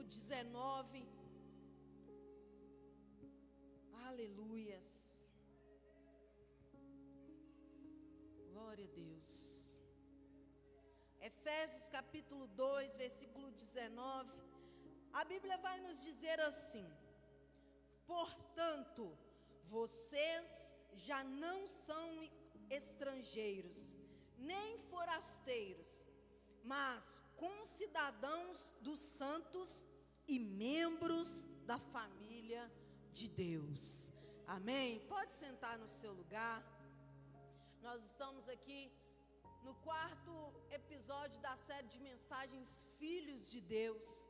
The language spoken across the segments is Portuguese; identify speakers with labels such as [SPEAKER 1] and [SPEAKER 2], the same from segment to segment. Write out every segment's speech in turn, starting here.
[SPEAKER 1] 19. Aleluias. Glória a Deus. Efésios capítulo 2, versículo 19. A Bíblia vai nos dizer assim: portanto, vocês já não são estrangeiros, nem forasteiros, mas concidadãos dos santos e membros da família de Deus. Amém? Pode sentar no seu lugar. Nós estamos aqui no 4º episódio da série de mensagens Filhos de Deus.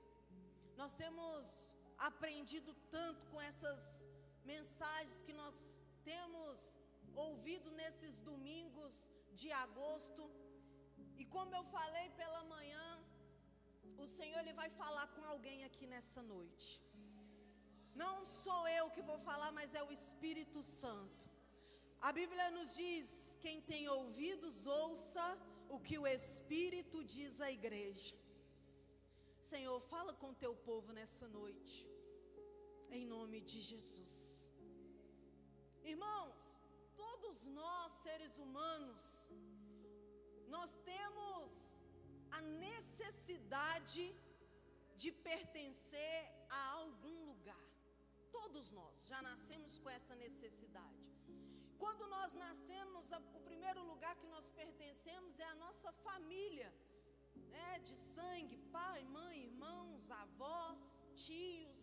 [SPEAKER 1] Nós temos aprendido tanto com essas mensagens que nós temos ouvido nesses domingos de agosto. E como eu falei pela manhã, o Senhor ele vai falar com alguém aqui nessa noite. Não sou eu que vou falar, mas é o Espírito Santo. A Bíblia nos diz: quem tem ouvidos, ouça o que o Espírito diz à igreja. Senhor, fala com o teu povo nessa noite, em nome de Jesus. Irmãos, todos nós seres humanos, nós temos a necessidade de pertencer a algum lugar. Todos nós já nascemos com essa necessidade. Quando nós nascemos, o primeiro lugar que nós pertencemos é a nossa família, né? De sangue, pai, mãe, irmãos, avós, tios.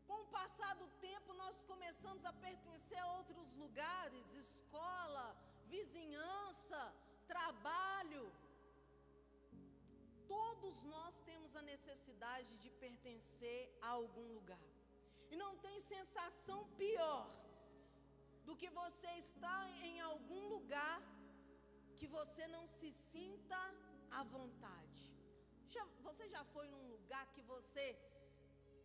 [SPEAKER 1] Com o passar do tempo, nós começamos a pertencer a outros lugares: escola, vizinhança, trabalho. Todos nós temos a necessidade de pertencer a algum lugar. E não tem sensação pior do que você estar em algum lugar que você não se sinta à vontade. Você já foi num lugar que você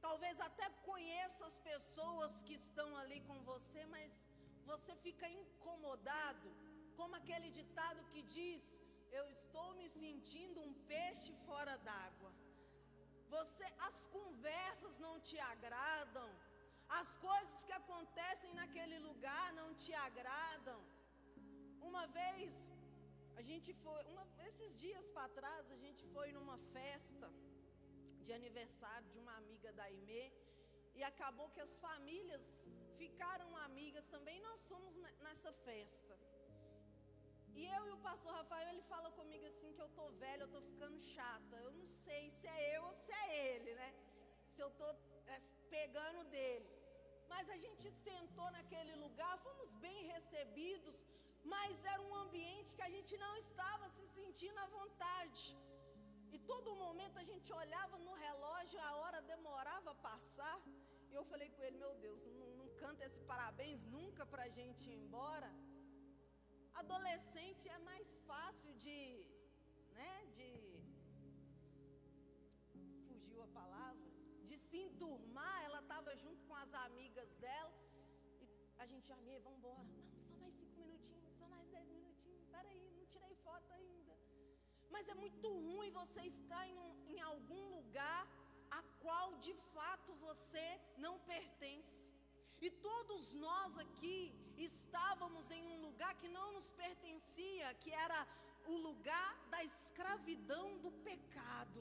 [SPEAKER 1] talvez até conheça as pessoas que estão ali com você, mas você fica incomodado, como aquele ditado que diz: eu estou me sentindo um peixe fora d'água. As conversas não te agradam, as coisas que acontecem naquele lugar não te agradam. Uma vez, esses dias para trás, a gente foi numa festa de aniversário de uma amiga da Aimee, e acabou que as famílias ficaram amigas também. Nós fomos nessa festa. E eu e o pastor Rafael, ele fala comigo assim que eu tô velha, eu tô ficando chata. Eu não sei se é eu ou se é ele, né? Se eu tô pegando dele. Mas a gente sentou naquele lugar, fomos bem recebidos, mas era um ambiente que a gente não estava se sentindo à vontade. E todo momento a gente olhava no relógio, a hora demorava a passar. E eu falei com ele: meu Deus, não canta esse parabéns nunca pra gente ir embora. Adolescente é mais fácil fugiu a palavra, de se enturmar. Ela estava junto com as amigas dela, e a gente: Aimee, vamos embora. Não, só mais 5 minutinhos, só mais 10 minutinhos, peraí, não tirei foto ainda. Mas é muito ruim você estar em algum lugar a qual de fato você não pertence. E todos nós aqui estávamos em um lugar que não nos pertencia, que era o lugar da escravidão do pecado.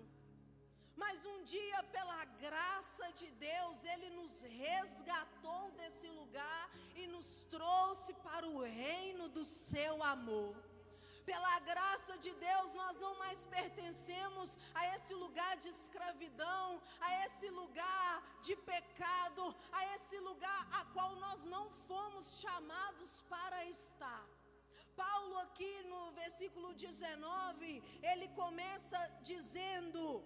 [SPEAKER 1] Mas um dia, pela graça de Deus, Ele nos resgatou desse lugar e nos trouxe para o reino do seu amor. Pela graça de Deus, nós não mais pertencemos a esse lugar de escravidão, a esse lugar de pecado, a esse lugar a qual nós não fomos chamados para estar. Paulo aqui no versículo 19, ele começa dizendo: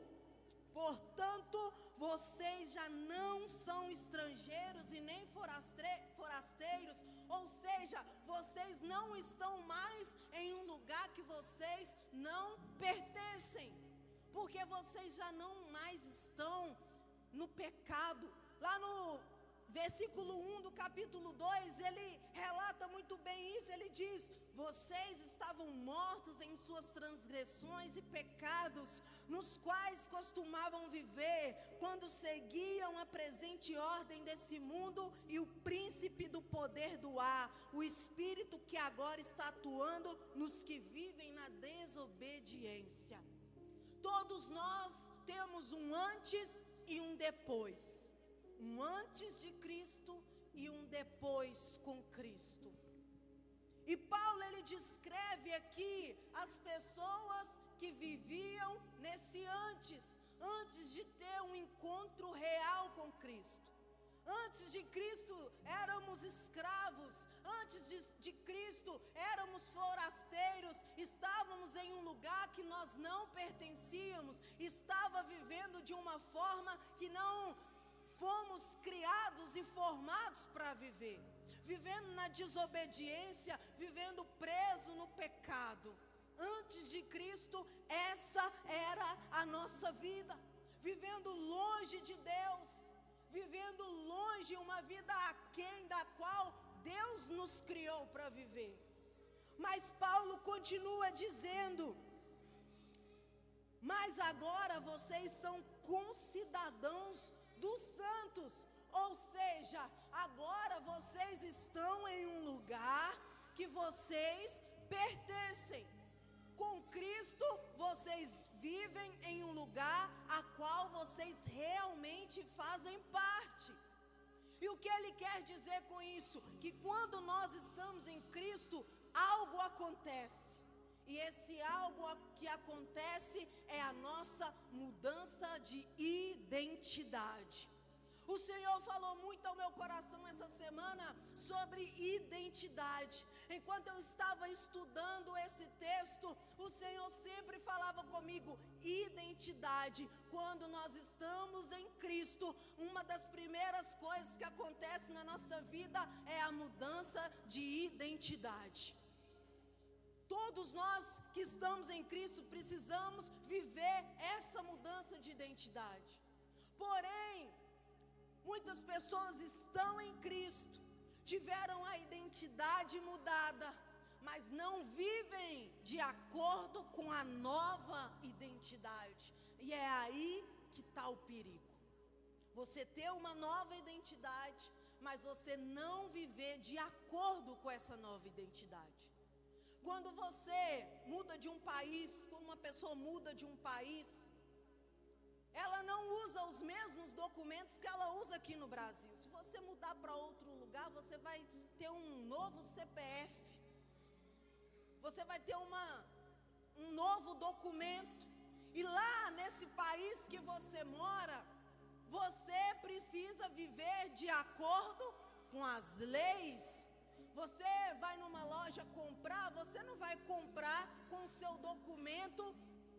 [SPEAKER 1] portanto, vocês já não são estrangeiros e nem forasteiros, ou seja, vocês não estão mais em um lugar que vocês não pertencem, porque vocês já não mais estão no pecado. Lá no versículo 1 do capítulo 2, ele relata muito bem isso. Ele diz: vocês estavam mortos em suas transgressões e pecados, nos quais costumavam viver, quando seguiam a presente ordem desse mundo e o príncipe do poder do ar, o espírito que agora está atuando nos que vivem na desobediência. Todos nós temos um antes e um depois. Um antes de Cristo e um depois com Cristo. E Paulo, ele descreve aqui as pessoas que viviam nesse antes de ter um encontro real com Cristo. Antes de Cristo éramos escravos, antes de Cristo éramos forasteiros, estávamos em um lugar que nós não pertencíamos, estava vivendo de uma forma que não fomos criados e formados para viver, vivendo na desobediência, vivendo preso no pecado. Antes de Cristo, essa era a nossa vida, vivendo longe de Deus, vivendo longe, uma vida aquém da qual Deus nos criou para viver. Mas Paulo continua dizendo: mas agora vocês são concidadãos dos santos, ou seja, agora vocês estão em um lugar que vocês pertencem. Com Cristo, vocês vivem em um lugar a qual vocês realmente fazem parte. E o que ele quer dizer com isso? Que quando nós estamos em Cristo, algo acontece. E esse algo que acontece é a nossa mudança de identidade. O Senhor falou muito ao meu coração essa semana sobre identidade. Enquanto eu estava estudando esse texto, o Senhor sempre falava comigo: identidade. Quando nós estamos em Cristo, uma das primeiras coisas que acontece na nossa vida é a mudança de identidade. Todos nós que estamos em Cristo precisamos viver essa mudança de identidade. Porém, muitas pessoas estão em Cristo, tiveram a identidade mudada, mas não vivem de acordo com a nova identidade. E é aí que está o perigo. Você ter uma nova identidade, mas você não viver de acordo com essa nova identidade. Quando você muda de um país, quando uma pessoa muda de um país, ela não usa os mesmos documentos que ela usa aqui no Brasil. Se você mudar para outro lugar, você vai ter um novo CPF. Você vai ter um novo documento. E lá nesse país que você mora, você precisa viver de acordo com as leis. Você vai numa loja comprar, você não vai comprar com o seu documento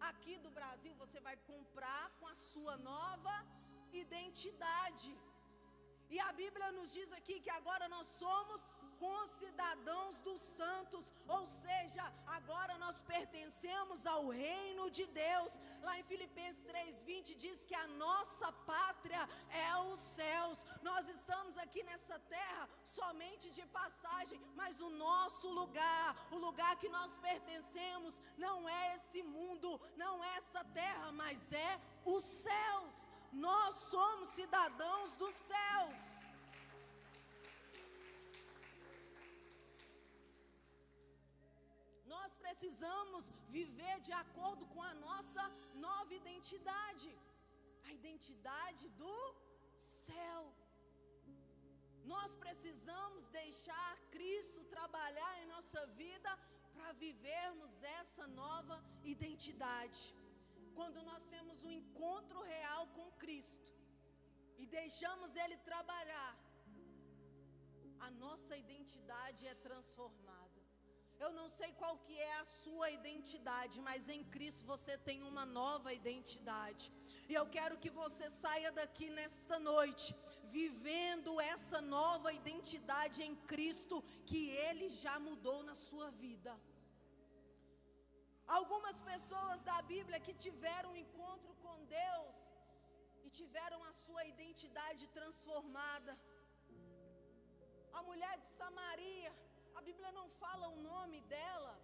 [SPEAKER 1] aqui do Brasil, você vai comprar com a sua nova identidade. E a Bíblia nos diz aqui que agora nós somos concidadãos dos santos, ou seja, agora nós pertencemos ao reino de Deus. Lá em Filipenses 3:20 diz que a nossa pátria é os céus. Nós estamos aqui nessa terra somente de passagem, mas o nosso lugar, o lugar que nós pertencemos, não é esse mundo, não é essa terra, mas é os céus. Nós somos cidadãos dos céus. Nós precisamos viver de acordo com a nossa nova identidade, a identidade do céu. Nós precisamos deixar Cristo trabalhar em nossa vida para vivermos essa nova identidade. Quando nós temos um encontro real com Cristo e deixamos Ele trabalhar, a nossa identidade é transformada. Eu não sei qual que é a sua identidade, mas em Cristo você tem uma nova identidade. E eu quero que você saia daqui nesta noite, vivendo essa nova identidade em Cristo, que Ele já mudou na sua vida. Algumas pessoas da Bíblia que tiveram um encontro com Deus e tiveram a sua identidade transformada, A mulher de Samaria, a Bíblia não fala o nome dela,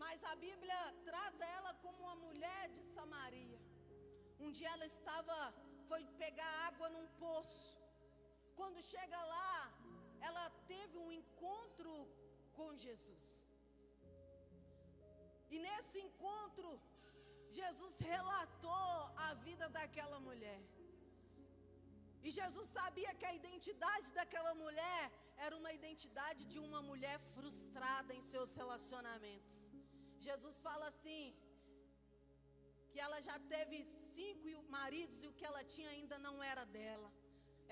[SPEAKER 1] mas a Bíblia trata ela como uma mulher de Samaria. Um dia ela foi pegar água num poço. Quando chega lá, ela teve um encontro com Jesus. E nesse encontro, Jesus relatou a vida daquela mulher. E Jesus sabia que a identidade daquela mulher era uma identidade de uma mulher frustrada em seus relacionamentos. Jesus fala assim, que ela já teve 5 maridos e o que ela tinha ainda não era dela.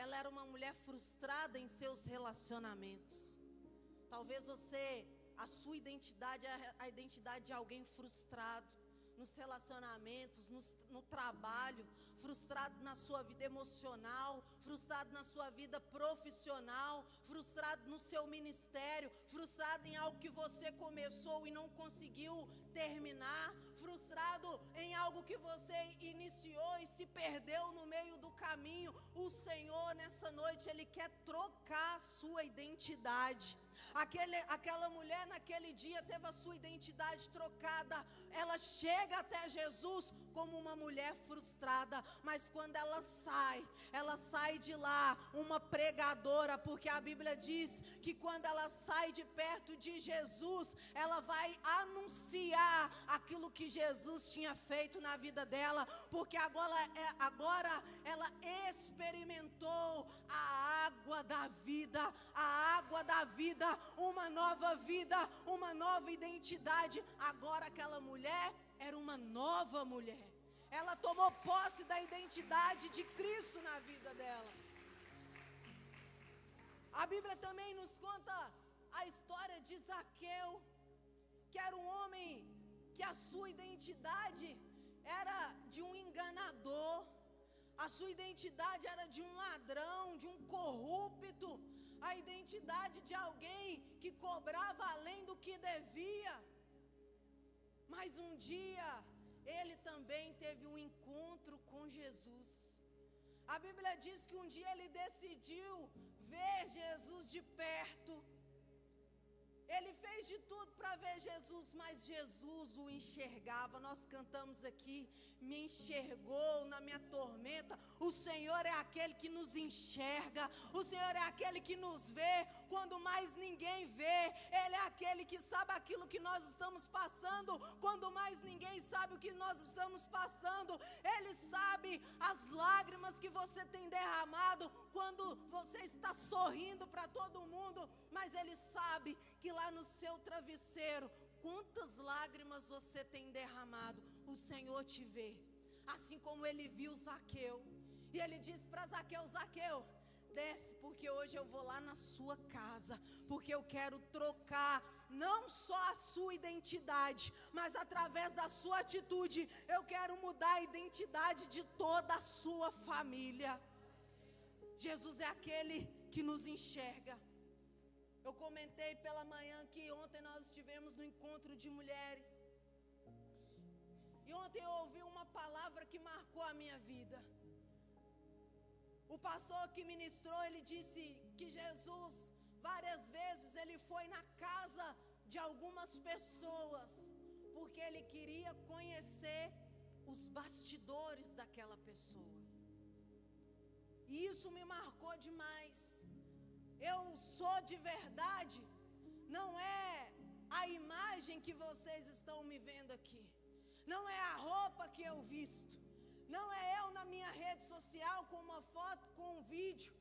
[SPEAKER 1] Ela era uma mulher frustrada em seus relacionamentos. Talvez a sua identidade é a identidade de alguém frustrado nos relacionamentos, no trabalho, frustrado na sua vida emocional, frustrado na sua vida profissional, frustrado no seu ministério, frustrado em algo que você começou e não conseguiu terminar, frustrado em algo que você iniciou e se perdeu no meio do caminho. O Senhor nessa noite, Ele quer trocar a sua identidade. Aquela mulher naquele dia teve a sua identidade trocada. Ela chega até Jesus como uma mulher frustrada, mas quando ela sai de lá uma pregadora, porque a Bíblia diz que quando ela sai de perto de Jesus, ela vai anunciar aquilo que Jesus tinha feito na vida dela, porque agora ela experimentou a água da vida, uma nova vida, uma nova identidade. Agora aquela mulher era uma nova mulher. Ela tomou posse da identidade de Cristo na vida dela. A Bíblia também nos conta a história de Zaqueu, que era um homem que a sua identidade era de um enganador, a sua identidade era de um ladrão, de um corrupto, a identidade de alguém que cobrava além do que devia. Mas um dia, ele também teve um encontro com Jesus. A Bíblia diz que um dia ele decidiu ver Jesus de perto. Ele fez de tudo para ver Jesus, mas Jesus o enxergava. Nós cantamos aqui, me enxergou na minha tormenta. O Senhor é aquele que nos enxerga, o Senhor é aquele que nos vê quando mais ninguém vê. Ele é aquele que sabe aquilo que nós estamos passando quando mais ninguém sabe o que nós estamos passando. Ele sabe as lágrimas que você tem derramado quando você está sorrindo para todo mundo, mas Ele sabe que lá no seu travesseiro, quantas lágrimas você tem derramado. O Senhor te vê, assim como Ele viu Zaqueu. E Ele disse para Zaqueu: Zaqueu, desce, porque hoje eu vou lá na sua casa, porque eu quero trocar não só a sua identidade, mas através da sua atitude, eu quero mudar a identidade de toda a sua família. Jesus é aquele que nos enxerga. Eu comentei pela manhã que ontem nós estivemos no encontro de mulheres. E ontem eu ouvi uma palavra que marcou a minha vida. O pastor que ministrou, ele disse que Jesus, várias vezes, ele foi na casa de algumas pessoas, porque ele queria conhecer os bastidores daquela pessoa. E isso me marcou demais. Eu sou de verdade, não é a imagem que vocês estão me vendo aqui, não é a roupa que eu visto, não é eu na minha rede social com uma foto, com um vídeo.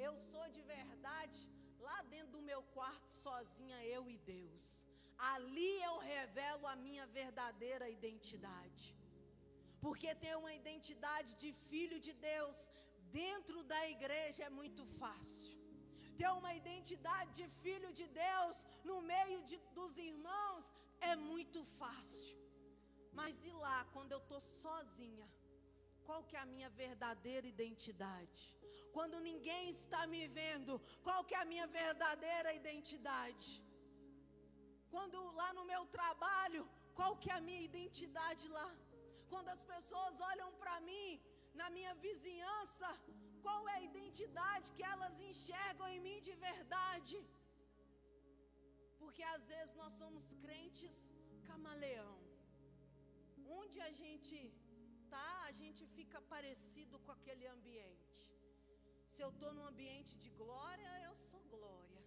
[SPEAKER 1] Eu sou de verdade lá dentro do meu quarto, sozinha, eu e Deus. Ali eu revelo a minha verdadeira identidade, porque ter uma identidade de filho de Deus dentro da igreja é muito fácil. Ter uma identidade de filho de Deus no meio dos irmãos é muito fácil. Mas e lá, quando eu estou sozinha, qual que é a minha verdadeira identidade? Quando ninguém está me vendo, qual que é a minha verdadeira identidade? Quando lá no meu trabalho, qual que é a minha identidade lá? Quando as pessoas olham para mim, na minha vizinhança, Qual é a identidade que elas enxergam em mim de verdade? Porque às vezes nós somos crentes camaleão. Onde a gente tá, a gente fica parecido com aquele ambiente. Se eu estou num ambiente de glória, eu sou glória.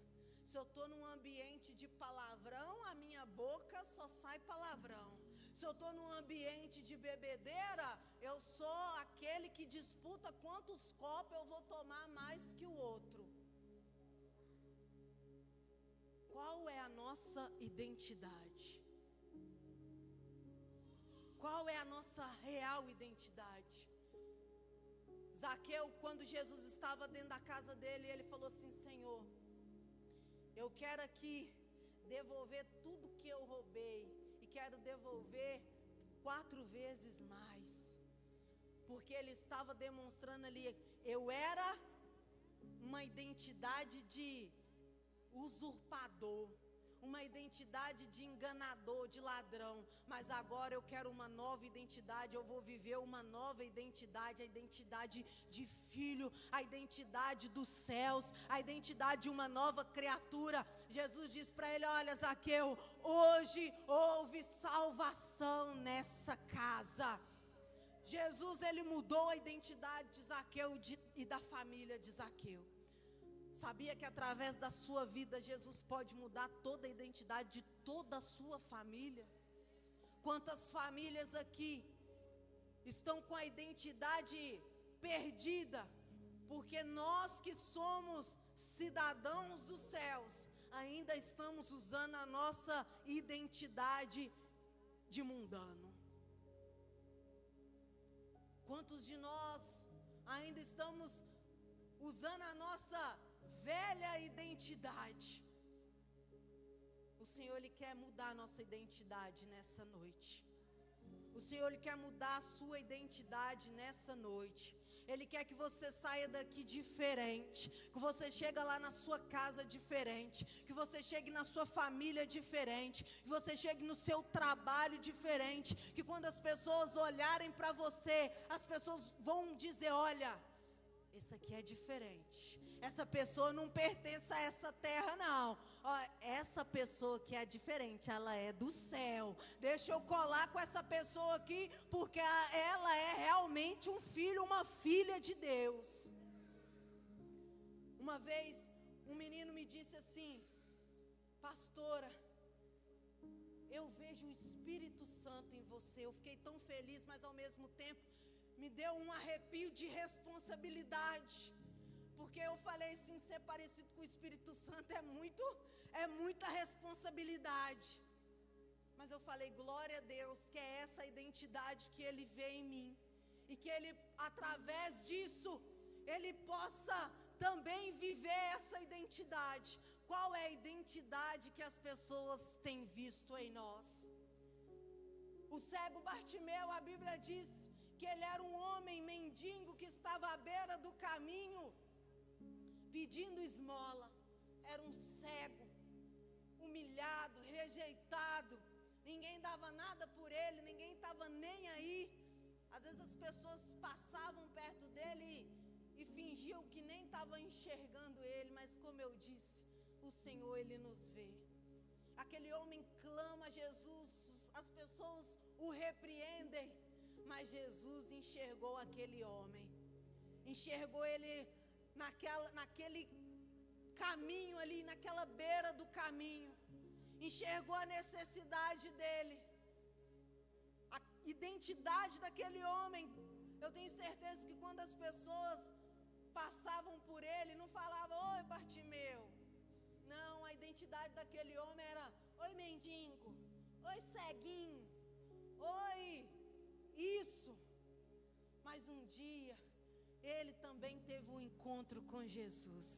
[SPEAKER 1] Se eu estou num ambiente de palavrão, a minha boca só sai palavrão. Se eu estou num ambiente de bebedeira, eu sou aquele que disputa quantos copos eu vou tomar mais que o outro. Qual é a nossa identidade? Qual é a nossa real identidade? Zaqueu, quando Jesus estava dentro da casa dele, ele falou assim: Senhor, eu quero aqui devolver tudo que eu roubei, e quero devolver 4 vezes mais. Porque ele estava demonstrando ali, eu era uma identidade de usurpador, uma identidade de enganador, de ladrão, mas agora eu quero uma nova identidade, eu vou viver uma nova identidade, a identidade de filho, a identidade dos céus, a identidade de uma nova criatura. Jesus diz para ele: olha, Zaqueu, hoje houve salvação nessa casa. Jesus, ele mudou a identidade de Zaqueu e da família de Zaqueu. Sabia que através da sua vida Jesus pode mudar toda a identidade de toda a sua família? Quantas famílias aqui estão com a identidade perdida, porque nós que somos cidadãos dos céus, ainda estamos usando a nossa identidade de mundano. Quantos de nós ainda estamos usando a nossa velha identidade? O Senhor, Ele quer mudar a nossa identidade nessa noite. O Senhor, Ele quer mudar a sua identidade nessa noite. Ele quer que você saia daqui diferente, que você chegue lá na sua casa diferente, que você chegue na sua família diferente, que você chegue no seu trabalho diferente, que quando as pessoas olharem para você, as pessoas vão dizer: olha, esse aqui é diferente, essa pessoa não pertence a essa terra não, ó, essa pessoa que é diferente, ela é do céu, deixa eu colar com essa pessoa aqui, porque ela é realmente um filho, uma filha de Deus. Uma vez um menino me disse assim: pastora, eu vejo o Espírito Santo em você. Eu fiquei tão feliz, mas ao mesmo tempo me deu um arrepio de responsabilidade, porque eu falei assim: ser parecido com o Espírito Santo é muita responsabilidade. Mas eu falei: glória a Deus, que é essa a identidade que Ele vê em mim, e que Ele, através disso, Ele possa também viver essa identidade. Qual é a identidade que as pessoas têm visto em nós? O cego Bartimeu, a Bíblia diz que ele era um homem mendigo que estava à beira do caminho pedindo esmola. Era um cego, humilhado, rejeitado, ninguém dava nada por ele, ninguém estava nem aí. Às vezes as pessoas passavam perto dele e fingiam que nem estavam enxergando ele, mas como eu disse, o Senhor, Ele nos vê. Aquele homem clama a Jesus, as pessoas o repreendem, mas Jesus enxergou aquele homem, enxergou ele naquele caminho ali, naquela beira do caminho, enxergou a necessidade dele, a identidade daquele homem. Eu tenho certeza que quando as pessoas passavam por ele, não falavam: oi Bartimeu. Não, a identidade daquele homem era: oi mendigo, oi ceguinho, oi isso. Mas um dia ele também teve um encontro com Jesus.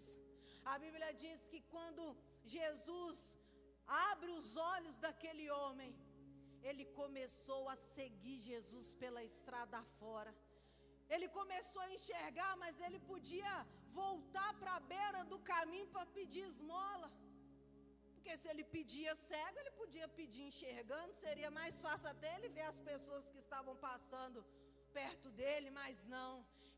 [SPEAKER 1] A Bíblia diz que quando Jesus abre os olhos daquele homem, ele começou a seguir Jesus pela estrada fora. Ele começou a enxergar, mas ele podia voltar para a beira do caminho para pedir esmola. Porque se ele pedia cego, ele podia pedir enxergando, seria mais fácil até ele ver as pessoas que estavam passando perto dele, mas não.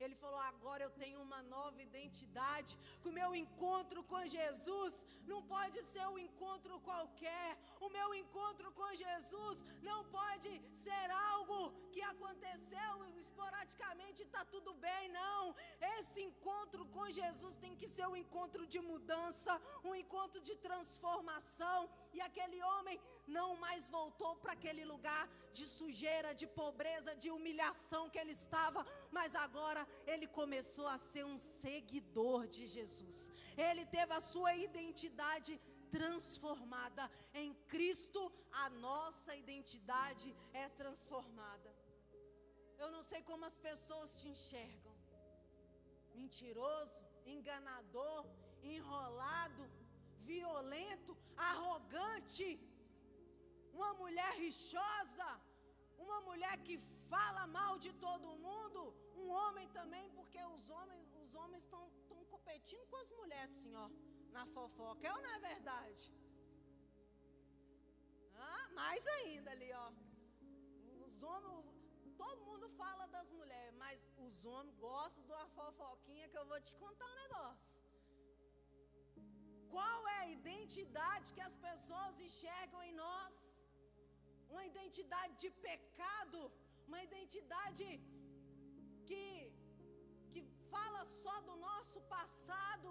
[SPEAKER 1] Ele falou: agora eu tenho uma nova identidade. O meu encontro com Jesus não pode ser um encontro qualquer. O meu encontro com Jesus não pode ser algo que aconteceu esporadicamente e está tudo bem, não. Esse encontro com Jesus tem que ser um encontro de mudança, um encontro de transformação. E aquele homem não mais voltou para aquele lugar de sujeira, de pobreza, de humilhação que ele estava, mas agora ele começou a ser um seguidor de Jesus. Ele teve a sua identidade transformada. Em Cristo, a nossa identidade é transformada. Eu não sei como as pessoas te enxergam. Mentiroso, enganador, enrolado, violento, arrogante, uma mulher rixosa, uma mulher que fala mal de todo mundo, um homem também, porque os homens estão competindo com as mulheres assim, ó, na fofoca, é ou não é verdade? Mais ainda ali, ó, os homens, todo mundo fala das mulheres, mas os homens gostam de uma fofoquinha que eu vou te contar um negócio. Qual é a identidade que as pessoas enxergam em nós? Uma identidade de pecado, uma identidade que fala só do nosso passado.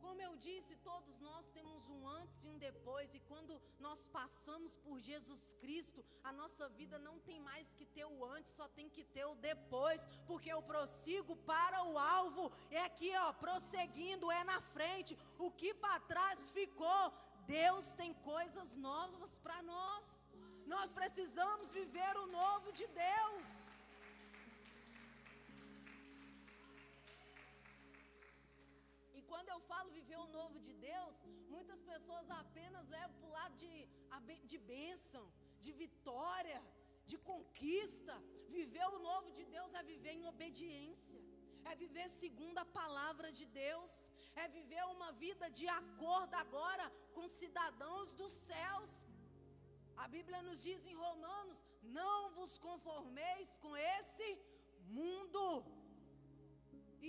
[SPEAKER 1] Como eu disse, todos nós temos um antes e um depois, e quando nós passamos por Jesus Cristo, a nossa vida não tem mais que ter o antes, só tem que ter o depois, porque eu prossigo para o alvo, é aqui, ó, prosseguindo, é na frente. O que para trás ficou, Deus tem coisas novas para nós. Nós precisamos viver o novo de Deus. E quando eu falo viver o novo de Deus, muitas pessoas apenas levam para o lado de bênção, de vitória, de conquista. Viver o novo de Deus é viver em obediência, é viver segundo a palavra de Deus, é viver uma vida de acordo agora com cidadãos dos céus. A Bíblia nos diz em Romanos: não vos conformeis com esse mundo.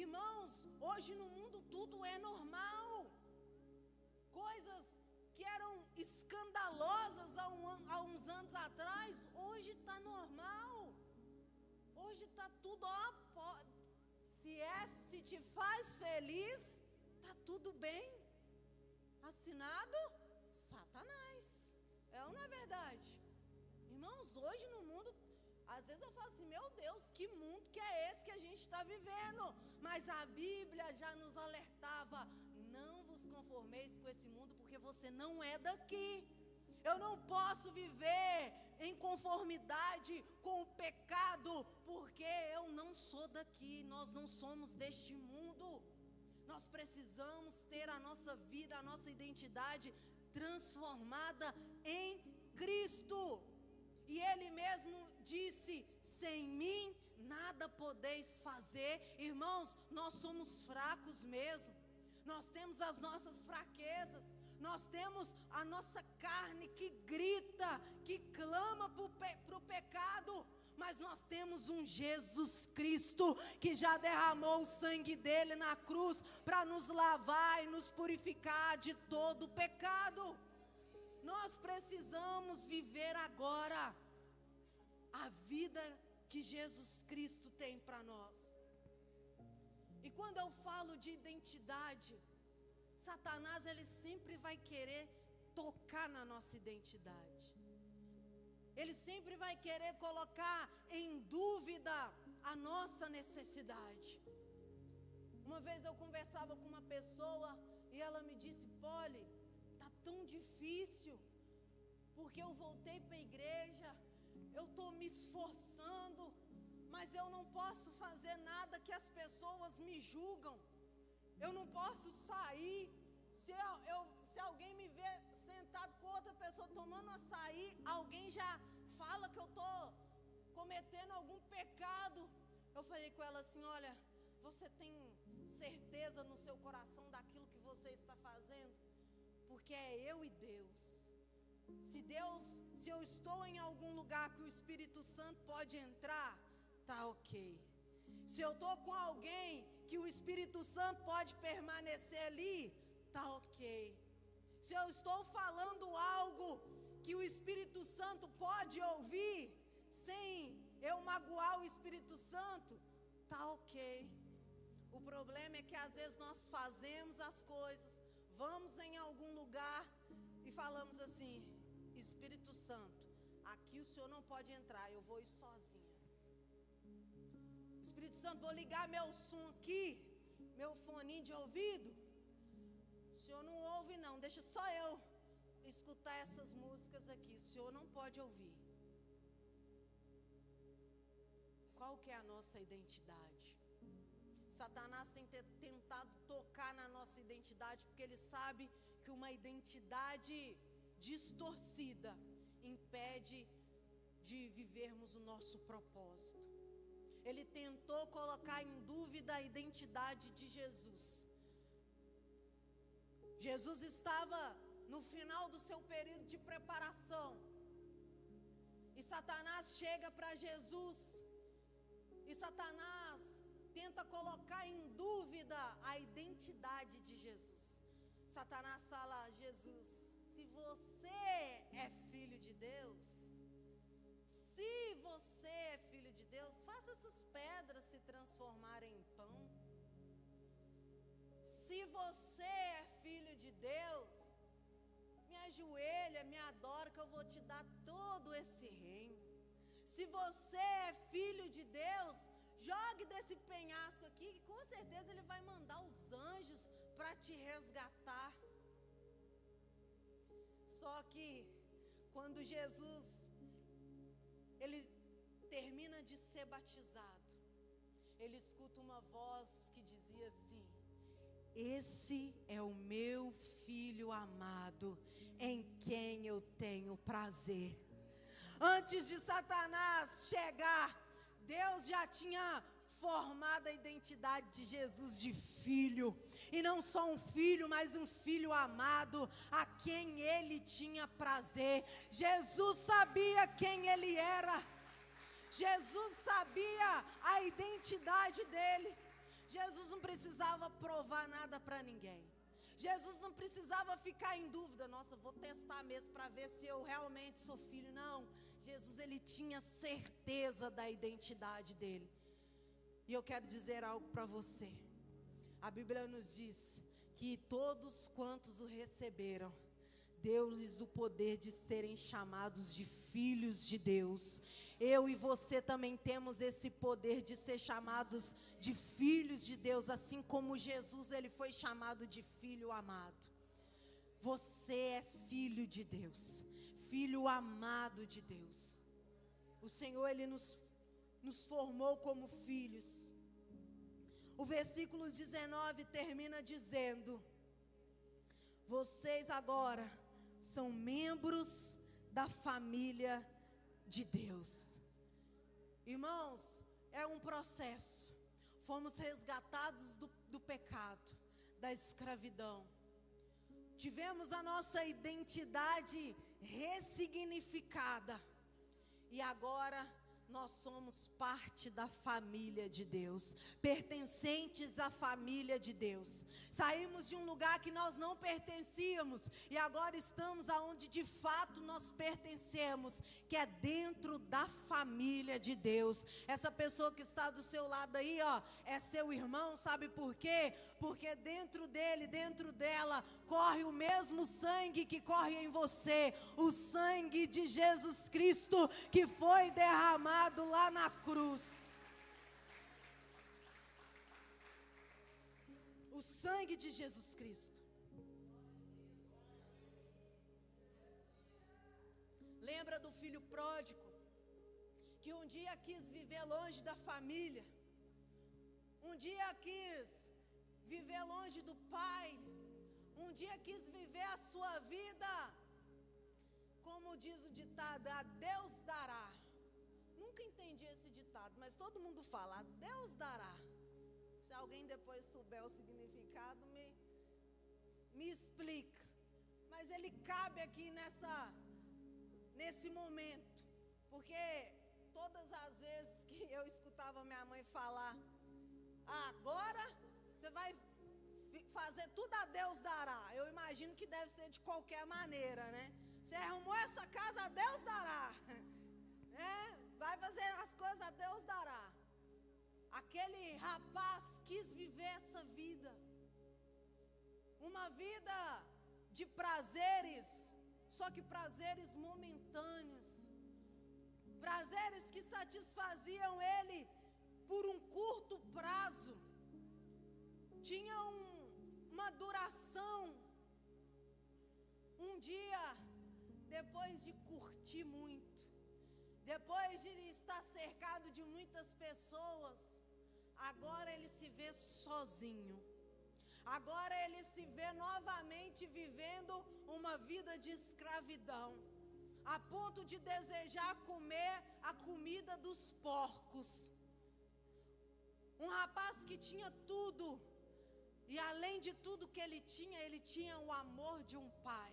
[SPEAKER 1] Irmãos, hoje no mundo tudo é normal. Coisas que eram escandalosas há uns anos atrás, hoje está normal. Hoje está tudo, ó, se te faz feliz, está tudo bem. Assinado Satanás. É ou não é verdade? Irmãos, hoje no mundo, às vezes eu falo assim: meu Deus, que mundo que é esse que a gente está vivendo? Mas a Bíblia já nos alertava: não vos conformeis com esse mundo, porque você não é daqui. Eu não posso viver em conformidade com o pecado, porque eu não sou daqui, nós não somos deste mundo. Nós precisamos ter a nossa vida, a nossa identidade transformada em Cristo. E Ele mesmo disse: sem mim nada podeis fazer. Irmãos, nós somos fracos mesmo. Nós temos as nossas fraquezas. Nós temos a nossa carne que grita, que clama para o pecado. Mas nós temos um Jesus Cristo que já derramou o sangue dele na cruz para nos lavar e nos purificar de todo o pecado. Nós precisamos viver agora a vida que Jesus Cristo tem para nós. E quando eu falo de identidade, Satanás, ele sempre vai querer tocar na nossa identidade. Ele sempre vai querer colocar em dúvida a nossa necessidade. Uma vez eu conversava com uma pessoa e ela me disse: Polly, está tão difícil, porque eu voltei para a igreja, eu estou me esforçando, mas eu não posso fazer nada que as pessoas me julgam. Eu não posso sair. Se alguém me vê sentado com outra pessoa tomando açaí, alguém já fala que eu estou cometendo algum pecado. Eu falei com ela assim: olha, você tem certeza no seu coração daquilo que você está fazendo? Porque é eu e Deus. Se eu estou em algum lugar que o Espírito Santo pode entrar, tá ok. Se eu estou com alguém que o Espírito Santo pode permanecer ali, tá ok. Se eu estou falando algo que o Espírito Santo pode ouvir, sem eu magoar o Espírito Santo, tá ok. O problema é que às vezes nós fazemos as coisas, vamos em algum lugar e falamos assim: Espírito Santo, aqui o Senhor não pode entrar, eu vou ir sozinha. Espírito Santo, vou ligar meu som aqui, meu foninho de ouvido. O Senhor não ouve não, deixa só eu escutar essas músicas aqui, o Senhor não pode ouvir. Qual que é a nossa identidade? Satanás tem tentado tocar na nossa identidade, porque ele sabe que uma identidade distorcida impede de vivermos o nosso propósito. Ele tentou colocar em dúvida a identidade de Jesus. Jesus estava no final do seu período de preparação, e Satanás chega para Jesus, e Satanás tenta colocar em dúvida a identidade de Jesus. Satanás fala: Jesus, se você é filho de Deus, se você é filho de Deus, faça essas pedras se transformarem em pão. Se você é filho de Deus, me ajoelha, me adora, que eu vou te dar todo esse reino. Se você é filho de Deus, jogue desse penhasco aqui, que com certeza ele vai mandar os anjos para te resgatar. Só que quando Jesus ele termina de ser batizado, ele escuta uma voz que dizia assim: esse é o meu filho amado, em quem eu tenho prazer. Antes de Satanás chegar, Deus já tinha formado a identidade de Jesus de filho. E não só um filho, mas um filho amado, a quem ele tinha prazer. Jesus sabia quem ele era. Jesus sabia a identidade dele. Jesus não precisava provar nada para ninguém. Jesus não precisava ficar em dúvida: nossa, vou testar mesmo para ver se eu realmente sou filho. Não, Jesus ele tinha certeza da identidade dele. E eu quero dizer algo para você. A Bíblia nos diz que todos quantos o receberam, deu-lhes o poder de serem chamados de filhos de Deus. Eu e você também temos esse poder de ser chamados de filhos de Deus, assim como Jesus ele foi chamado de filho amado. Você é filho de Deus, filho amado de Deus. O Senhor ele nos formou como filhos. O versículo 19 termina dizendo: vocês agora são membros da família de Deus. Irmãos, é um processo. Fomos resgatados do pecado, da escravidão. Tivemos a nossa identidade ressignificada. E agora nós somos parte da família de Deus, pertencentes à família de Deus. Saímos de um lugar que nós não pertencíamos e agora estamos aonde de fato nós pertencemos, que é dentro da família de Deus. Essa pessoa que está do seu lado aí, ó, é seu irmão, sabe por quê? Porque dentro dele, dentro dela, corre o mesmo sangue que corre em você, o sangue de Jesus Cristo que foi derramado lá na cruz. O sangue de Jesus Cristo. Lembra do filho pródigo, que um dia quis viver longe da família, um dia quis viver longe do pai, um dia quis viver a sua vida, como diz o ditado, a Deus dará. Nunca entendi esse ditado, mas todo mundo fala, a Deus dará. Se alguém depois souber o significado, me explica. Mas ele cabe aqui nesse momento, porque todas as vezes que eu escutava minha mãe falar Agora você vai fazer tudo a Deus dará. Eu imagino que deve ser de qualquer maneira, né? Você arrumou essa casa, a Deus dará. Vai fazer as coisas, a Deus dará. Aquele rapaz quis viver essa vida. Uma vida de prazeres, só que prazeres momentâneos. Prazeres que satisfaziam ele por um curto prazo. Tinha uma duração. Um dia, depois de curtir muito, depois de estar cercado de muitas pessoas, agora ele se vê sozinho. Agora ele se vê novamente vivendo uma vida de escravidão, a ponto de desejar comer a comida dos porcos. Um rapaz que tinha tudo, e além de tudo que ele tinha o amor de um pai.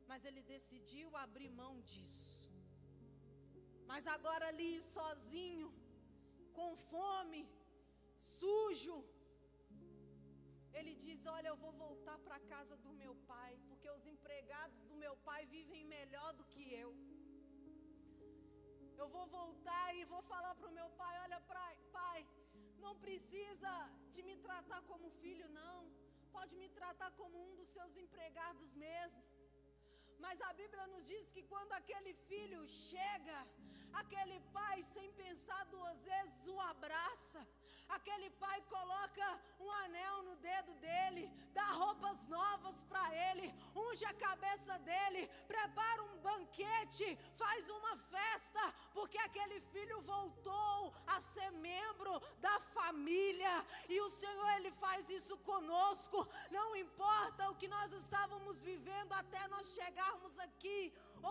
[SPEAKER 1] Mas ele decidiu abrir mão disso. Mas agora ali sozinho, com fome, sujo, ele diz: olha, eu vou voltar para a casa do meu pai, porque os empregados do meu pai vivem melhor do que eu. Eu vou voltar e vou falar para o meu pai: olha, pai, não precisa de me tratar como filho, não. Pode me tratar como um dos seus empregados mesmo. Mas a Bíblia nos diz que quando aquele filho chega, aquele pai, sem pensar duas vezes, o abraça. Aquele pai coloca um anel no dedo dele, dá roupas novas para ele, unge a cabeça dele, prepara um banquete, faz uma festa, porque aquele filho voltou a ser membro da família. E o Senhor, Ele faz isso conosco. Não importa o que nós estávamos vivendo até nós chegarmos aqui.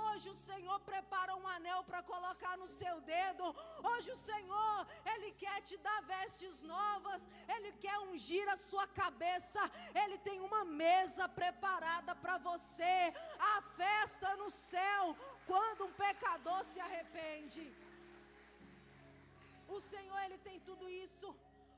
[SPEAKER 1] Hoje o Senhor prepara um anel para colocar no seu dedo. Hoje o Senhor, Ele quer te dar vestes novas. Ele quer ungir a sua cabeça. Ele tem uma mesa preparada para você. A festa no céu, quando um pecador se arrepende. O Senhor, Ele tem tudo isso.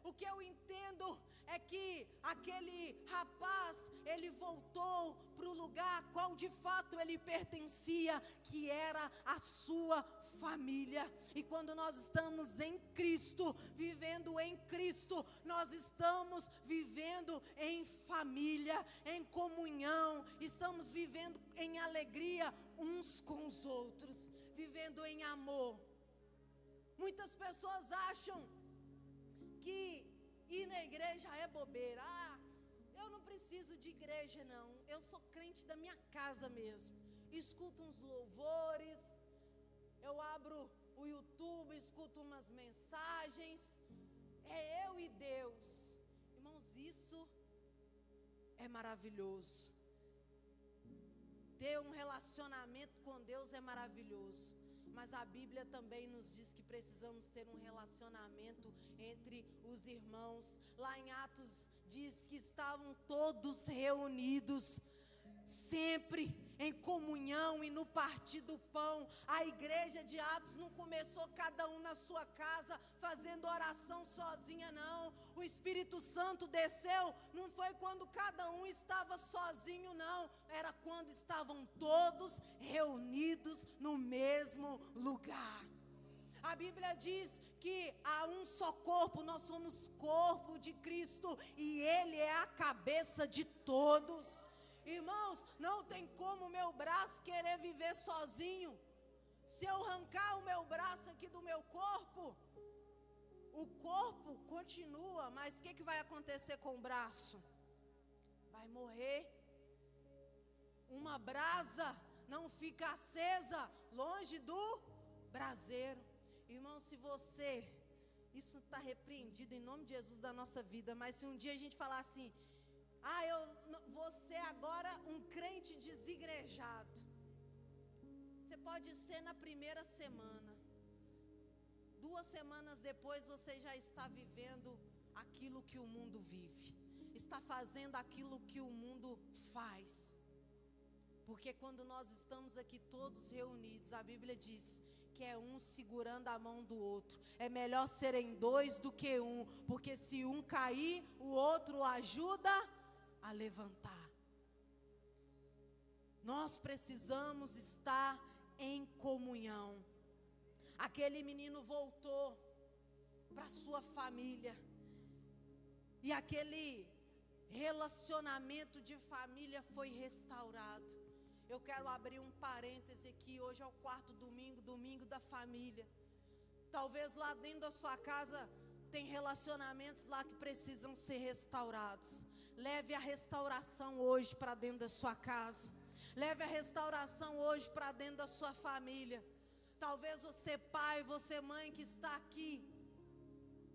[SPEAKER 1] O que eu entendo é que aquele rapaz, ele voltou para o lugar a qual de fato ele pertencia, que era a sua família. E quando nós estamos em Cristo, vivendo em Cristo, nós estamos vivendo em família, em comunhão, estamos vivendo em alegria uns com os outros, vivendo em amor. Muitas pessoas acham que ir na igreja é bobeira. Eu não preciso de igreja não, eu sou crente da minha casa mesmo. Escuto uns louvores, eu abro o YouTube, escuto umas mensagens. É eu e Deus. Irmãos, isso é maravilhoso. Ter um relacionamento com Deus é maravilhoso. Mas a Bíblia também nos diz que precisamos ter um relacionamento entre os irmãos. Lá em Atos diz que estavam todos reunidos, sempre em comunhão e no partir do pão. A igreja de Atos não começou cada um na sua casa fazendo oração sozinha, não. O Espírito Santo desceu, não foi quando cada um estava sozinho, não. Era quando estavam todos reunidos no mesmo lugar. A Bíblia diz que há um só corpo, nós somos corpo de Cristo e Ele é a cabeça de todos. Irmãos, não tem como o meu braço querer viver sozinho. Se eu arrancar o meu braço aqui do meu corpo, o corpo continua, mas o que vai acontecer com o braço? Vai morrer. Uma brasa não fica acesa longe do braseiro. Irmão, se você, isso está repreendido em nome de Jesus da nossa vida, mas se um dia a gente falar assim: eu vou ser agora um crente desigrejado. Você pode ser na primeira semana. 2 semanas depois você já está vivendo aquilo que o mundo vive. Está fazendo aquilo que o mundo faz. Porque quando nós estamos aqui todos reunidos, a Bíblia diz que é um segurando a mão do outro. É melhor serem dois do que um, porque se um cair, o outro o ajuda a levantar. Nós precisamos estar em comunhão. Aquele menino voltou para sua família, e aquele relacionamento de família foi restaurado. Eu quero abrir um parêntese aqui. Hoje é o quarto domingo, domingo da família. Talvez lá dentro da sua casa tem relacionamentos lá que precisam ser restaurados. Leve a restauração hoje para dentro da sua casa. Leve a restauração hoje para dentro da sua família. Talvez você pai, você mãe que está aqui,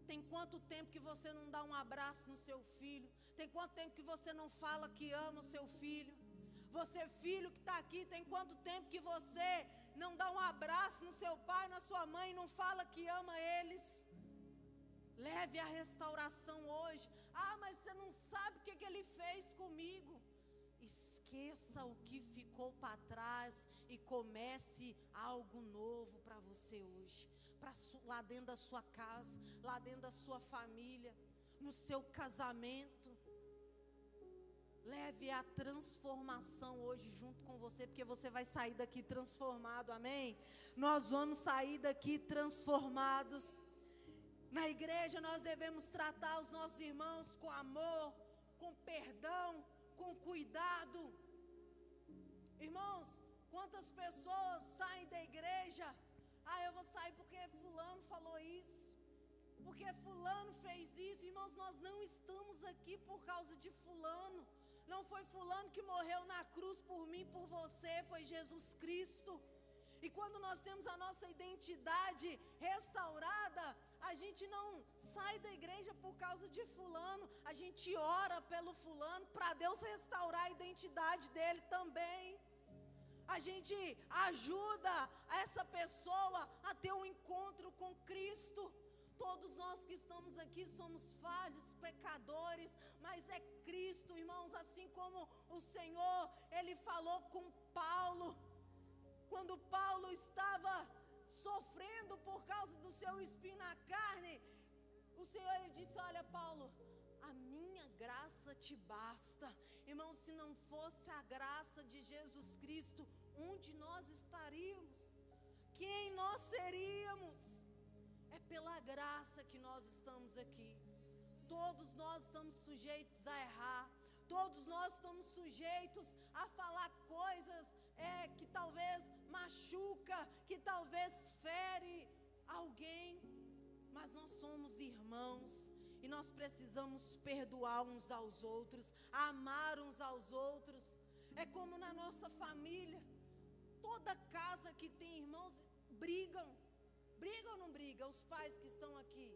[SPEAKER 1] tem quanto tempo que você não dá um abraço no seu filho? Tem quanto tempo que você não fala que ama o seu filho? Você filho que está aqui, tem quanto tempo que você não dá um abraço no seu pai, na sua mãe, não fala que ama eles? Leve a restauração hoje. Ah, mas você não sabe o que ele fez comigo. Esqueça o que ficou para trás e comece algo novo para você hoje. Lá dentro da sua casa, lá dentro da sua família, no seu casamento. Leve a transformação hoje junto com você, porque você vai sair daqui transformado, amém? Nós vamos sair daqui transformados. Na igreja nós devemos tratar os nossos irmãos com amor, com perdão, com cuidado. Irmãos, quantas pessoas saem da igreja? Ah, eu vou sair porque fulano falou isso, porque fulano fez isso. Irmãos, nós não estamos aqui por causa de fulano. Não foi fulano que morreu na cruz por mim, por você, foi Jesus Cristo. E quando nós temos a nossa identidade restaurada, a gente não sai da igreja por causa de fulano. A gente ora pelo fulano para Deus restaurar a identidade dele também. A gente ajuda essa pessoa a ter um encontro com Cristo. Todos nós que estamos aqui somos falhos, pecadores, mas é Cristo, irmãos, assim como o Senhor, Ele falou com Paulo, quando Paulo estava sofrendo por causa do seu espinho na carne, o Senhor, Ele disse: olha, Paulo, a minha graça te basta. Irmão, se não fosse a graça de Jesus Cristo, onde nós estaríamos? Quem nós seríamos? É pela graça que nós estamos aqui. Todos nós estamos sujeitos a errar. Todos nós estamos sujeitos a falar coisas que talvez machuca, que talvez fere alguém. Mas nós somos irmãos e nós precisamos perdoar uns aos outros, amar uns aos outros. É como na nossa família. Toda casa que tem irmãos brigam. Briga ou não briga? Os pais que estão aqui.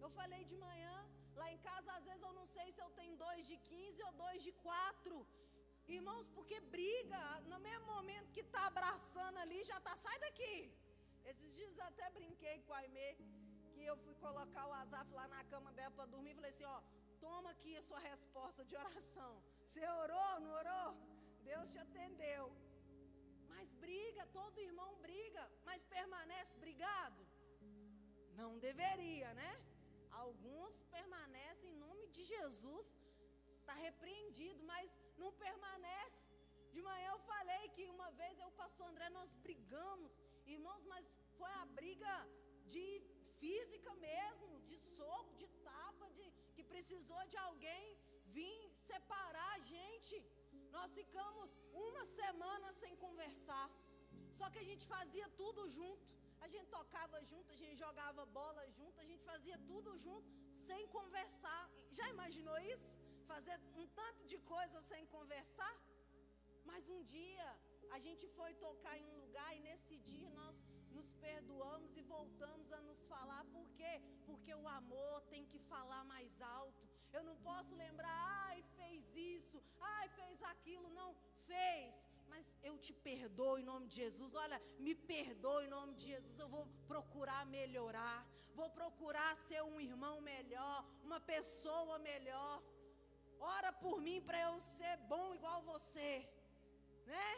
[SPEAKER 1] Eu falei de manhã, lá em casa às vezes eu não sei se eu tenho 2 de 15 ou 2 de 4. Irmãos, porque briga, no mesmo momento que está abraçando ali, já está, sai daqui. Esses dias até brinquei com a Aimee, que eu fui colocar o Azaf lá na cama dela para dormir, falei assim, ó, toma aqui a sua resposta de oração. Você orou, não orou? Deus te atendeu. Mas briga, todo irmão briga, mas permanece brigado? Não deveria, né? Alguns permanecem em nome de Jesus, está repreendido, mas não permanece. De manhã eu falei que uma vez eu e o pastor André, nós brigamos, irmãos, mas foi a briga de física mesmo, de soco, de tapa, que precisou de alguém vir separar a gente. Nós ficamos uma semana sem conversar, só que a gente fazia tudo junto, a gente tocava junto, a gente jogava bola junto, a gente fazia tudo junto, sem conversar. Já imaginou isso? Fazer um tanto de coisa sem conversar? Mas um dia, a gente foi tocar em um lugar e nesse dia nós nos perdoamos e voltamos a nos falar. Por quê? Porque o amor tem que falar mais alto. Eu não posso lembrar, ai, fez isso, ai, fez aquilo. Não, fez, mas eu te perdoo em nome de Jesus. Olha, me perdoa em nome de Jesus. Eu vou procurar melhorar, vou procurar ser um irmão melhor, uma pessoa melhor. Ora por mim para eu ser bom igual você, né?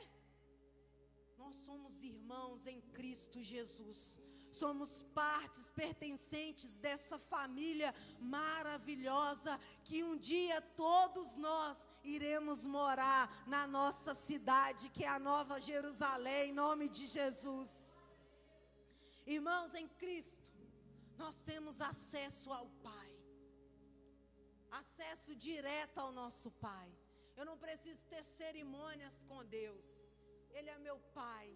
[SPEAKER 1] nós somos irmãos em Cristo Jesus. Somos partes pertencentes dessa família maravilhosa, que um dia todos nós iremos morar na nossa cidade, que é a Nova Jerusalém, em nome de Jesus. Irmãos, em Cristo, nós temos acesso ao Pai, acesso direto ao nosso Pai. Eu não preciso ter cerimônias com Deus. Ele é meu Pai,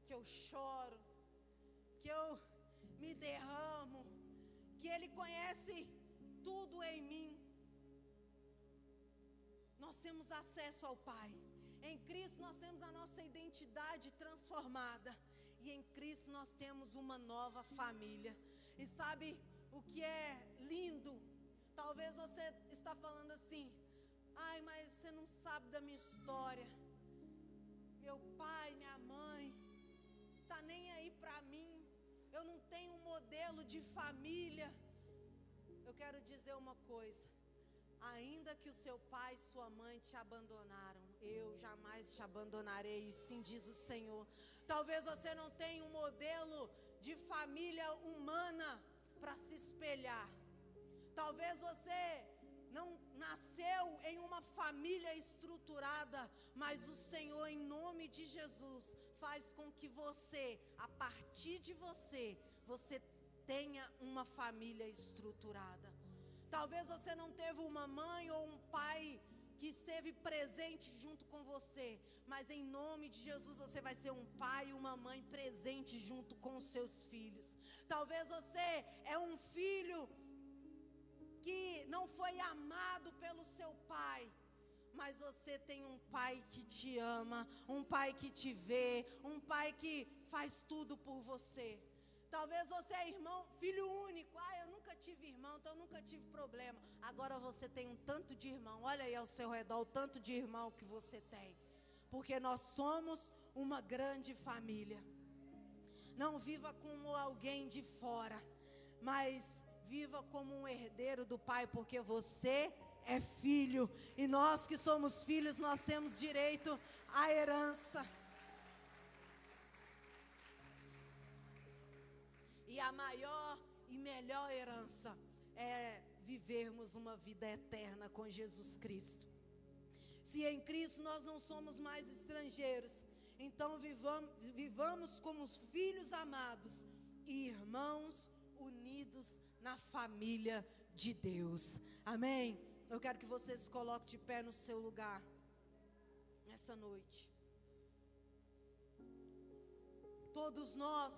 [SPEAKER 1] que eu choro, que eu me derramo, que Ele conhece tudo em mim. Nós temos acesso ao Pai. Em Cristo nós temos a nossa identidade transformada. E em Cristo nós temos uma nova família. E sabe o que é lindo? Talvez você está falando assim: ai, mas você não sabe da minha história. Meu pai, minha mãe, tá nem aí para mim. Eu não tenho um modelo de família. Eu quero dizer uma coisa: ainda que o seu pai e sua mãe te abandonaram, eu jamais te abandonarei, sim diz o Senhor. Talvez você não tenha um modelo de família humana para se espelhar. Talvez você não nasceu em uma família estruturada, mas o Senhor, em nome de Jesus, faz com que você, a partir de você tenha uma família estruturada. Talvez você não teve uma mãe ou um pai que esteve presente junto com você, mas em nome de Jesus você vai ser um pai e uma mãe presente junto com os seus filhos. Talvez você é um filho que não foi amado pelo seu pai, mas você tem um pai que te ama, um pai que te vê, um pai que faz tudo por você. Talvez você é irmão, filho único. Eu nunca tive irmão, então eu nunca tive problema. Agora você tem um tanto de irmão. Olha aí ao seu redor o tanto de irmão que você tem. Porque nós somos uma grande família. Não viva como alguém de fora, mas viva como um herdeiro do Pai, porque você é filho. E nós que somos filhos, nós temos direito à herança. E a maior e melhor herança é vivermos uma vida eterna com Jesus Cristo. Se em Cristo nós não somos mais estrangeiros, então vivamos como os filhos amados e irmãos unidos na família de Deus. Amém? Eu quero que você se coloque de pé no seu lugar nessa noite. Todos nós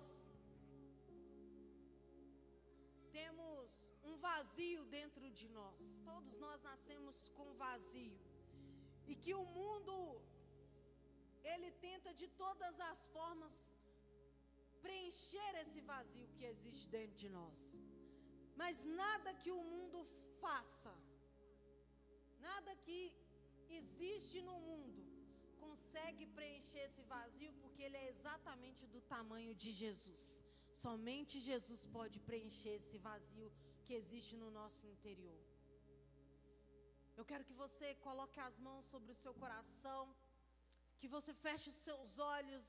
[SPEAKER 1] temos um vazio dentro de nós. Todos nós nascemos com vazio. E que o mundo, ele tenta de todas as formas preencher esse vazio que existe dentro de nós. Mas nada que o mundo faça, nada que existe no mundo consegue preencher esse vazio, porque ele é exatamente do tamanho de Jesus. Somente Jesus pode preencher esse vazio que existe no nosso interior. Eu quero que você coloque as mãos sobre o seu coração, que você feche os seus olhos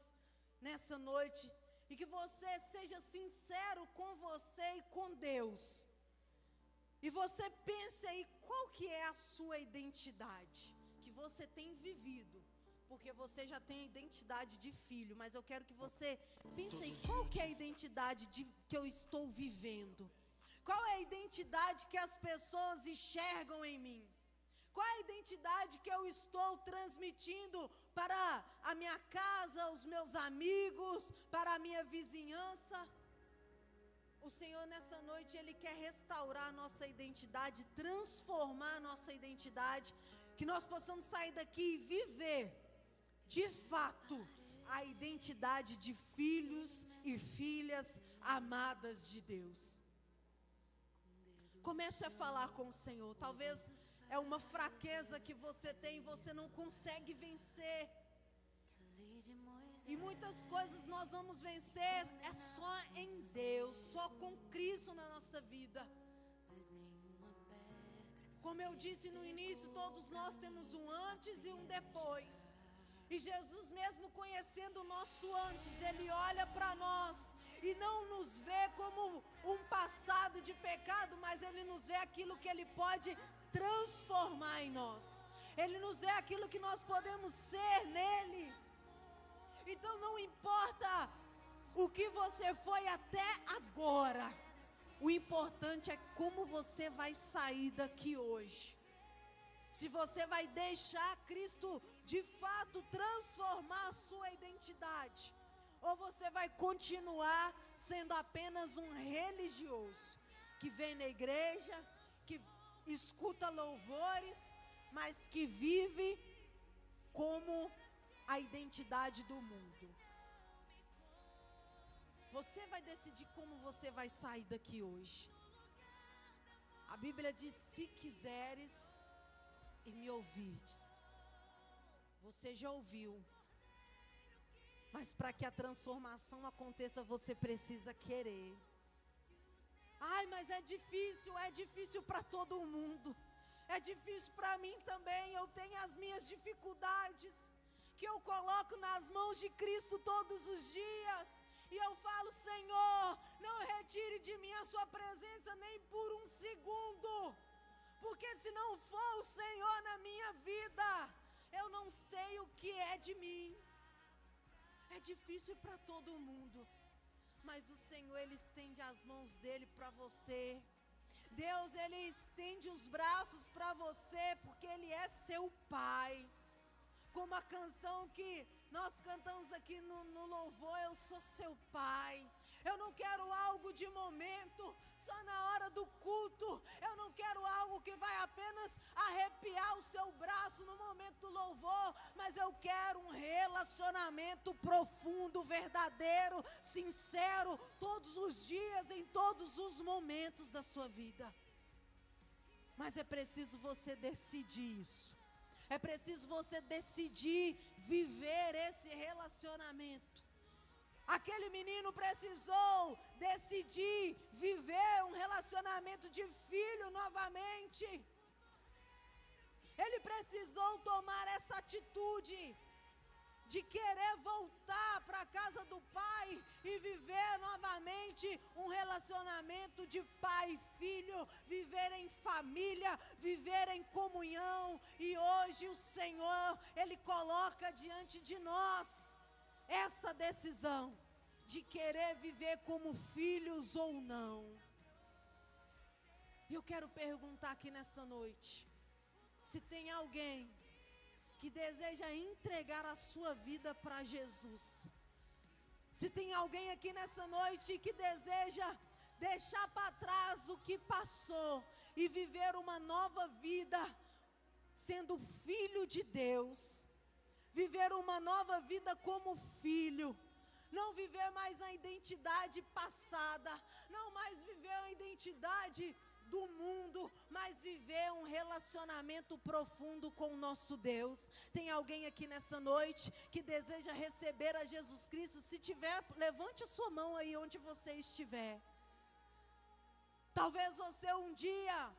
[SPEAKER 1] nessa noite e que você seja sincero com você e com Deus. E você pense aí qual que é a sua identidade que você tem vivido. Porque você já tem a identidade de filho, mas eu quero que você pense aí, qual que é a identidade que eu estou vivendo? Qual é a identidade que as pessoas enxergam em mim? Qual é a identidade que eu estou transmitindo para a minha casa, os meus amigos, para a minha vizinhança? O Senhor nessa noite, Ele quer restaurar a nossa identidade, transformar a nossa identidade, que nós possamos sair daqui e viver de fato a identidade de filhos e filhas amadas de Deus. Comece a falar com o Senhor. Talvez é uma fraqueza que você tem e você não consegue vencer. E muitas coisas nós vamos vencer é só em Deus, só com Cristo na nossa vida. Como eu disse no início, todos nós temos um antes e um depois. E Jesus, mesmo conhecendo o nosso antes, Ele olha para nós e não nos vê como um passado de pecado, mas Ele nos vê aquilo que Ele pode transformar em nós. Ele nos vê aquilo que nós podemos ser nele. Então não importa o que você foi até agora, o importante é como você vai sair daqui hoje. Se você vai deixar Cristo de fato transformar a sua identidade, ou você vai continuar sendo apenas um religioso, que vem na igreja, que escuta louvores, mas que vive como a identidade do mundo. Você vai decidir como você vai sair daqui hoje. A Bíblia diz: se quiseres e me ouvirdes. Você já ouviu, mas para que a transformação aconteça, você precisa querer. Ai, mas é difícil para todo mundo. É difícil para mim também. Eu tenho as minhas dificuldades, que eu coloco nas mãos de Cristo todos os dias. E eu falo: Senhor, não retire de mim a sua presença nem por um segundo. Porque se não for o Senhor na minha vida, eu não sei o que é de mim. É difícil para todo mundo, mas o Senhor, Ele estende as mãos dEle para você. Deus, Ele estende os braços para você, porque Ele é seu Pai. Como a canção que nós cantamos aqui no louvor: eu sou seu Pai. Eu não quero algo de momento, só na hora do culto. Eu não quero algo que vai apenas arrepiar o seu braço no momento do louvor, mas eu quero um relacionamento profundo, verdadeiro, sincero, todos os dias, em todos os momentos da sua vida. Mas é preciso você decidir isso. É preciso você decidir viver esse relacionamento. Aquele menino precisou decidir viver um relacionamento de filho novamente. Ele precisou tomar essa atitude de querer voltar para a casa do pai e viver novamente um relacionamento de pai e filho, viver em família, viver em comunhão. E hoje o Senhor, Ele coloca diante de nós essa decisão de querer viver como filhos ou não. E eu quero perguntar aqui nessa noite, se tem alguém que deseja entregar a sua vida para Jesus. Se tem alguém aqui nessa noite que deseja deixar para trás o que passou e viver uma nova vida sendo filho de Deus, viver uma nova vida como filho, não viver mais a identidade passada, não mais viver a identidade do mundo, mas viver um relacionamento profundo com o nosso Deus. Tem alguém aqui nessa noite que deseja receber a Jesus Cristo? Se tiver, levante a sua mão aí onde você estiver. Talvez você um dia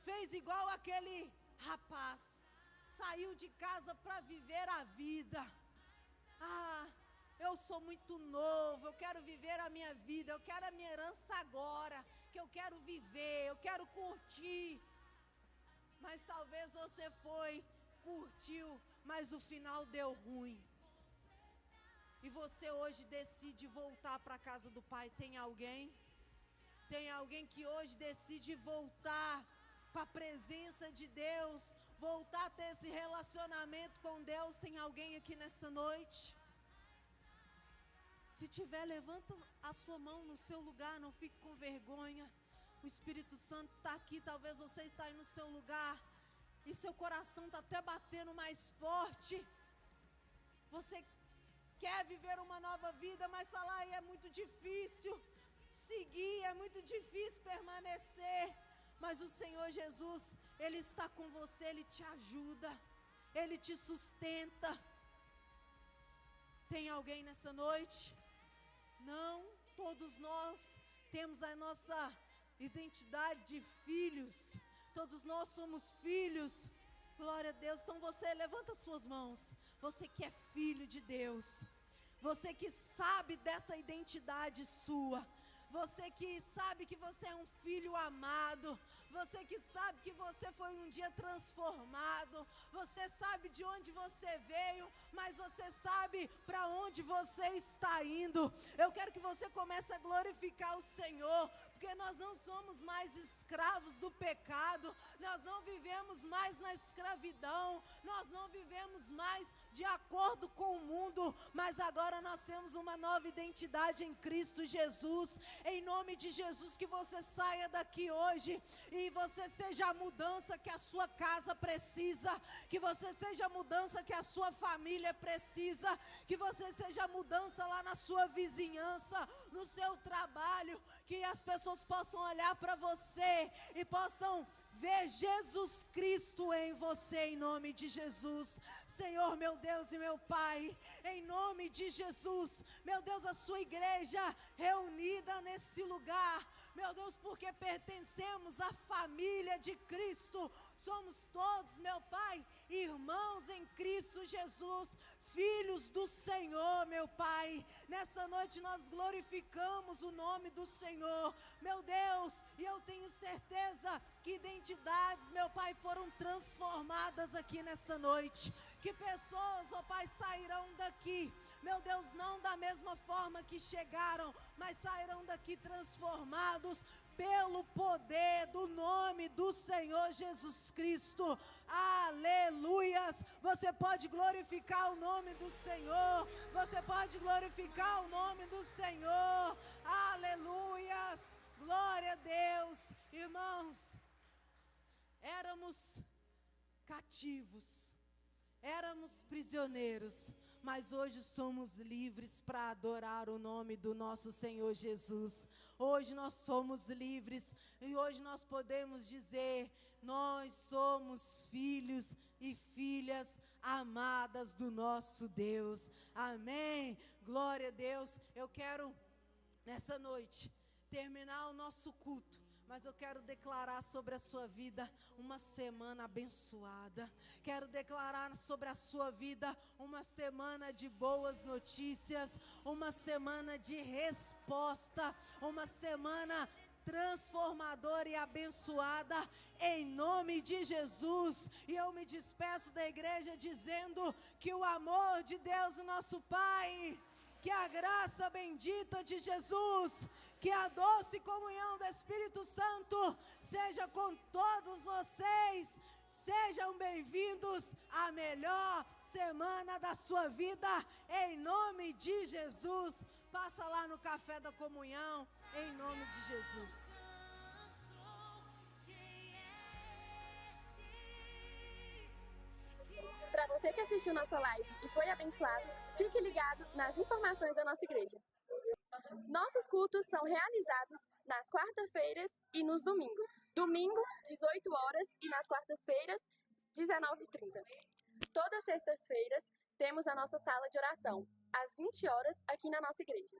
[SPEAKER 1] fez igual aquele rapaz, saiu de casa para viver a vida. Eu sou muito novo, eu quero viver a minha vida, eu quero a minha herança agora, que eu quero viver, eu quero curtir. Mas talvez você foi, curtiu, mas o final deu ruim. E você hoje decide voltar para a casa do Pai. Tem alguém? Tem alguém que hoje decide voltar para a presença de Deus, voltar a ter esse relacionamento com Deus? Tem alguém aqui nessa noite? Se tiver, levanta a sua mão no seu lugar, não fique com vergonha. O Espírito Santo está aqui, talvez você está aí no seu lugar e seu coração está até batendo mais forte. Você quer viver uma nova vida, mas falar é muito difícil seguir, é muito difícil permanecer. Mas o Senhor Jesus, Ele está com você, Ele te ajuda, Ele te sustenta. Tem alguém nessa noite? Não, todos nós temos a nossa identidade de filhos. Todos nós somos filhos, Glória a Deus. Então você levanta suas mãos. Você que é filho de Deus. Você que sabe dessa identidade sua. Você que sabe que você é um filho amado. Você que sabe que você foi um dia transformado. Você sabe de onde você veio, mas você sabe para onde você está indo. Eu quero que você comece a glorificar o Senhor, porque nós não somos mais escravos do pecado. Nós não vivemos mais na escravidão. Nós não vivemos mais de acordo com o mundo, mas agora nós temos uma nova identidade em Cristo Jesus. Em nome de Jesus, que você saia daqui hoje e você seja a mudança que a sua casa precisa, que você seja a mudança que a sua família precisa, que você seja a mudança lá na sua vizinhança, no seu trabalho, que as pessoas possam olhar para você e possam ver Jesus Cristo em você, em nome de Jesus. Senhor, meu Deus e meu Pai, em nome de Jesus, meu Deus, a sua igreja reunida nesse lugar, meu Deus, porque pertencemos à família de Cristo, somos todos, meu Pai, irmãos em Cristo Jesus, filhos do Senhor, meu Pai. Nessa noite nós glorificamos o nome do Senhor, meu Deus, e eu tenho certeza que identidades, meu Pai, foram transformadas aqui nessa noite, que pessoas, ó Pai, sairão daqui, meu Deus, não da mesma forma que chegaram, mas sairão daqui transformados pelo poder do nome do Senhor Jesus Cristo. Aleluias! Você pode glorificar o nome do Senhor, você pode glorificar o nome do Senhor. Aleluias! Glória a Deus. Irmãos, éramos cativos, éramos prisioneiros, mas hoje somos livres para adorar o nome do nosso Senhor Jesus. Hoje nós somos livres e hoje nós podemos dizer: nós somos filhos e filhas amadas do nosso Deus. Amém. Glória a Deus. Eu quero nessa noite terminar o nosso culto, mas eu quero declarar sobre a sua vida uma semana abençoada. Quero declarar sobre a sua vida uma semana de boas notícias, uma semana de resposta, uma semana transformadora e abençoada, em nome de Jesus. E eu me despeço da igreja dizendo que o amor de Deus, o nosso Pai, que a graça bendita de Jesus, que a doce comunhão do Espírito Santo seja com todos vocês. Sejam bem-vindos à melhor semana da sua vida, em nome de Jesus. Passa lá no café da comunhão, em nome de Jesus.
[SPEAKER 2] Para você que assistiu nossa live e foi abençoado, fique ligado nas informações da nossa igreja. Nossos cultos são realizados nas quartas-feiras e nos domingos. Domingo, 18 horas, e nas quartas-feiras, 19h30. Todas as sextas-feiras, temos a nossa sala de oração, às 20 horas, aqui na nossa igreja.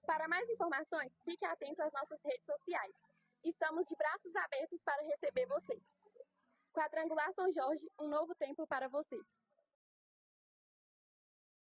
[SPEAKER 2] Para mais informações, fique atento às nossas redes sociais. Estamos de braços abertos para receber vocês. Quadrangular São Jorge, um novo tempo para você.